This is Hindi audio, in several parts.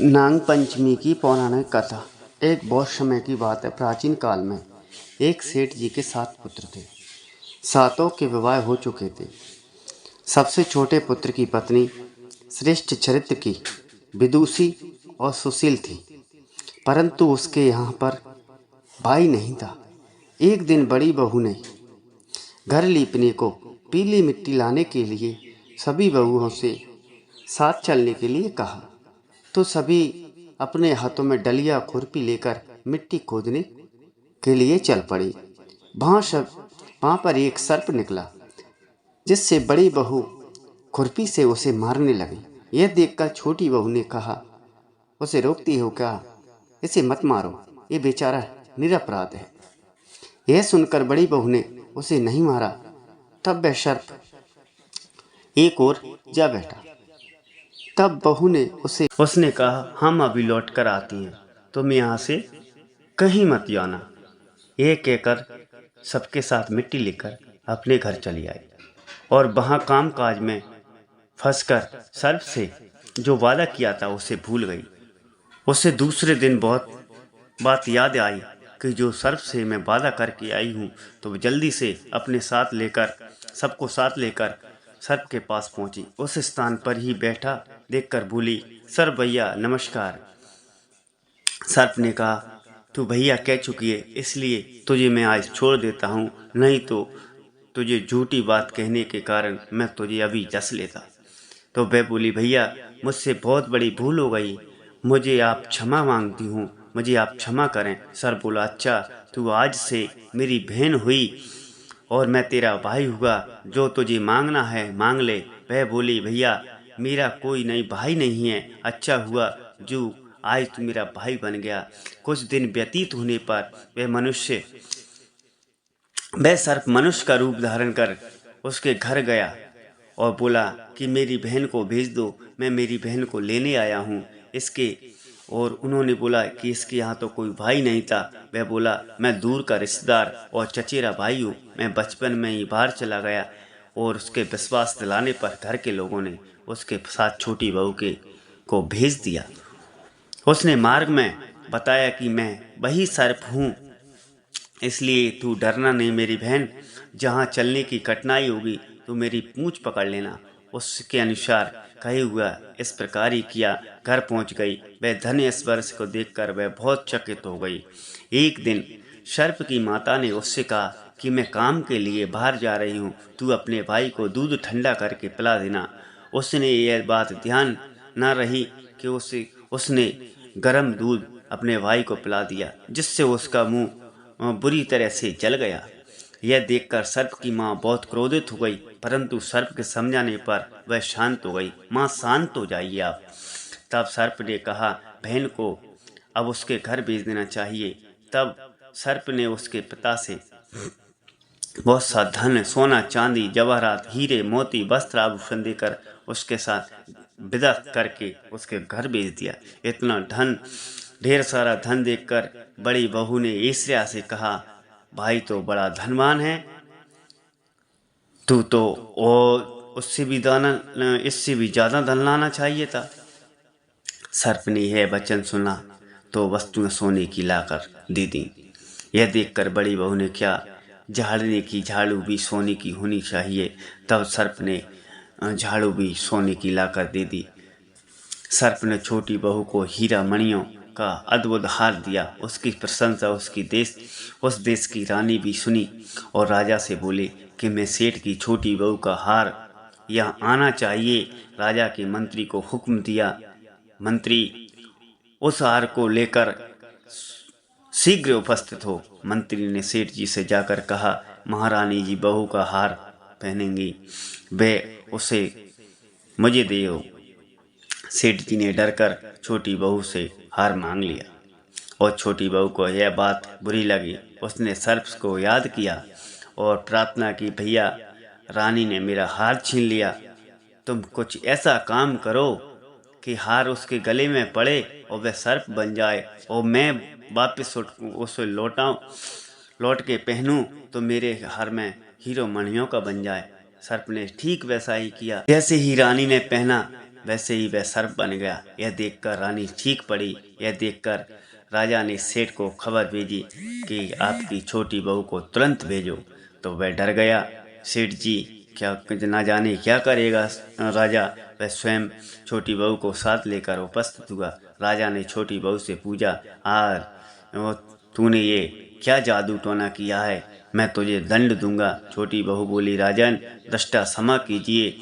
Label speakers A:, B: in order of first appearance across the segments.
A: नाग पंचमी की पौराणिक कथा। एक बहुत समय की बात है। प्राचीन काल में एक सेठ जी के 7 पुत्र थे। सातों के विवाह हो चुके थे। सबसे छोटे पुत्र की पत्नी श्रेष्ठ चरित्र की, विदुषी और सुशील थी, परंतु उसके यहाँ पर भाई नहीं था। एक दिन बड़ी बहू ने घर लीपने को पीली मिट्टी लाने के लिए सभी बहुओं से साथ चलने के लिए कहा, तो सभी अपने हाथों में डलिया खुरपी लेकर मिट्टी खोदने के लिए चल पड़ी। वहाँ पर एक सर्प निकला, जिससे बड़ी बहू खुरपी से उसे मारने लगी। यह देखकर छोटी बहू ने कहा, उसे रोकती हो क्या? इसे मत मारो, ये बेचारा निरपराध है। यह सुनकर बड़ी बहू ने उसे नहीं मारा। तब वह सर्प एक ओर जा बैठा। तब बहू ने उसने कहा, हम अभी लौट कर आती हैं, तुम यहाँ से कहीं मत जाना। ये कहकर सबके साथ मिट्टी लेकर अपने घर चली आई और वहाँ काम काज में फंसकर सर्प से जो वादा किया था उसे भूल गई। उसे दूसरे दिन बहुत बात याद आई कि जो सर्प से मैं वादा करके आई हूँ, तो जल्दी से अपने साथ लेकर सबको साथ लेकर सर्प के पास पहुंची। उस स्थान पर ही बैठा देखकर बोली, सर्प भैया नमस्कार। सर्प ने कहा, तू भैया कह चुकी है, इसलिए तुझे मैं आज छोड़ देता हूँ, नहीं तो तुझे झूठी बात कहने के कारण मैं तुझे अभी डस लेता। तो वह बोली, भैया मुझसे बहुत बड़ी भूल हो गई, मुझे आप क्षमा मांगती हूँ, मुझे आप क्षमा करें। सर्प बोला, अच्छा तू आज से मेरी बहन हुई और मैं तेरा भाई हुआ, जो तुझे मांगना है मांग ले। वह बोली, भैया मेरा कोई नहीं भाई नहीं है, अच्छा हुआ जो आज तू मेरा भाई बन गया। कुछ दिन व्यतीत होने पर वह सर्प मनुष्य का रूप धारण कर उसके घर गया और बोला कि मेरी बहन को भेज दो, मैं मेरी बहन को लेने आया हूँ। और उन्होंने बोला कि इसके यहाँ तो कोई भाई नहीं था। वह बोला, मैं दूर का रिश्तेदार और चचेरा भाई हूँ, मैं बचपन में ही बाहर चला गया। और उसके विश्वास दिलाने पर घर के लोगों ने उसके साथ छोटी बहू को भेज दिया। उसने मार्ग में बताया कि मैं वही सर्प हूँ, इसलिए तू डरना नहीं मेरी बहन, जहाँ चलने की कठिनाई होगी तो मेरी पूंछ पकड़ लेना। उसके अनुसार कहे हुआ इस प्रकार ही किया। घर पहुँच गई। वह धन स्पर्श को देखकर वह बहुत चकित हो गई। एक दिन सर्प की माता ने उससे कहा कि मैं काम के लिए बाहर जा रही हूँ, तू अपने भाई को दूध ठंडा करके पिला देना। उसने यह बात ध्यान न रही कि उसने गर्म दूध अपने भाई को पिला दिया, जिससे उसका मुंह बुरी तरह से जल गया। यह देखकर सर्प की माँ बहुत क्रोधित हो गई, परंतु सर्प के समझाने पर वह शांत हो गई। माँ शांत हो जाइए आप। तब सर्प ने कहा, बहन को अब उसके घर भेज देना चाहिए। तब सर्प ने उसके पिता से बहुत सा धन, सोना चांदी, जवाहरात, हीरे मोती, वस्त्र आभूषण देकर उसके साथ विदा करके उसके घर भेज दिया। इतना धन, ढेर सारा धन देखकर बड़ी बहू ने ईर्ष्या से कहा, भाई तो बड़ा धनवान है, तू तो और इससे भी ज्यादा धन लाना चाहिए था। सर्प ने यह वचन सुना तो वस्तुएं सोने की लाकर दे दी। यह देखकर बड़ी बहू ने क्या, झाड़ने की झाड़ू भी सोने की होनी चाहिए। तब सर्प ने झाड़ू भी सोने की लाकर दे दी। सर्प ने छोटी बहू को हीरा मणियों का अद्भुत हार दिया। उसकी प्रशंसा उस देश की रानी भी सुनी और राजा से बोले कि मैं सेठ की छोटी बहू का हार यहाँ आना चाहिए। राजा के मंत्री को हुक्म दिया। मंत्री उस हार को लेकर शीघ्र उपस्थित हो। मंत्री ने सेठ जी से जाकर कहा, महारानी जी बहू का हार पहनेंगी, वे उसे मुझे दे। सेठ जी ने डरकर छोटी बहू से हार मांग लिया और छोटी बहू को यह बात बुरी लगी। उसने सर्प को याद किया और प्रार्थना की, भैया रानी ने मेरा हार छीन लिया, तुम कुछ ऐसा काम करो कि हार उसके गले में पड़े और वह सर्प बन जाए और मैं वापस उसे लौट के पहनूं तो मेरे हार में हीरो मणियों का बन जाए। सर्प ने ठीक वैसा ही किया। जैसे ही रानी ने पहना वैसे ही वह सर्प बन गया। यह देखकर रानी चीख पड़ी। यह देखकर राजा ने सेठ को खबर भेजी कि आपकी छोटी बहू को तुरंत भेजो। तो वह डर गया। सेठ जी क्या ना जाने क्या करेगा राजा। वह स्वयं छोटी बहू को साथ लेकर उपस्थित हुआ। राजा ने छोटी बहू से पूछा, तूने ये क्या जादू टोना किया है? मैं तुझे दंड दूंगा। छोटी बहू बोली, राजन दृष्टा क्षमा कीजिए,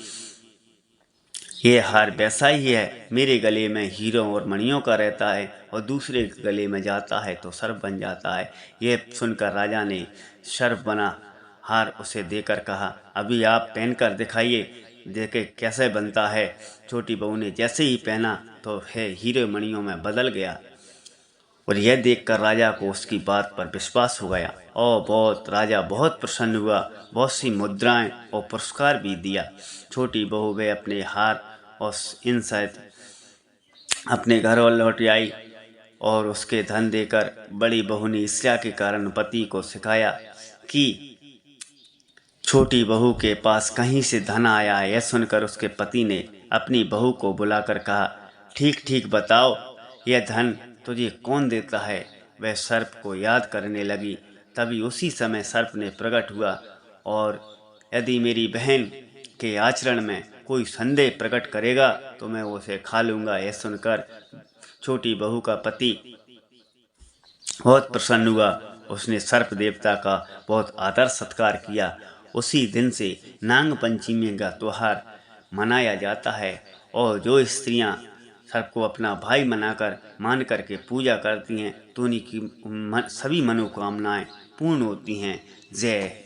A: ये हार वैसा ही है। मेरे गले में हीरों और मणियों का रहता है और दूसरे के गले में जाता है तो सर्प बन जाता है। यह सुनकर राजा ने सर्प बना हार उसे देकर कहा, अभी आप पहनकर दिखाइए, देखे कैसे बनता है। छोटी बहू ने जैसे ही पहना तो है हीरे मणियों में बदल गया और यह देखकर राजा को उसकी बात पर विश्वास हो गया और राजा बहुत प्रसन्न हुआ। बहुत सी मुद्राएं और पुरस्कार भी दिया। छोटी बहू वे अपने हार और इन सहित अपने घर लौट आई और उसके धन देकर बड़ी बहू ने ईर्ष्या के कारण पति को सिखाया कि छोटी बहू के पास कहीं से धन आया है। यह सुनकर उसके पति ने अपनी बहू को बुलाकर कहा, ठीक ठीक बताओ, यह धन तुझे कौन देता है? वह सर्प को याद करने लगी। तभी उसी समय सर्प ने प्रकट हुआ और यदि मेरी बहन के आचरण में कोई संदेह प्रकट करेगा तो मैं उसे खा लूँगा। यह सुनकर छोटी बहू का पति बहुत प्रसन्न हुआ। उसने सर्प देवता का बहुत आदर सत्कार किया। उसी दिन से नाग पंचमी का त्यौहार मनाया जाता है और जो स्त्रियां सर्प को अपना भाई मान करके पूजा करती हैं तो उन्हीं की सभी मनोकामनाएं पूर्ण होती हैं। जय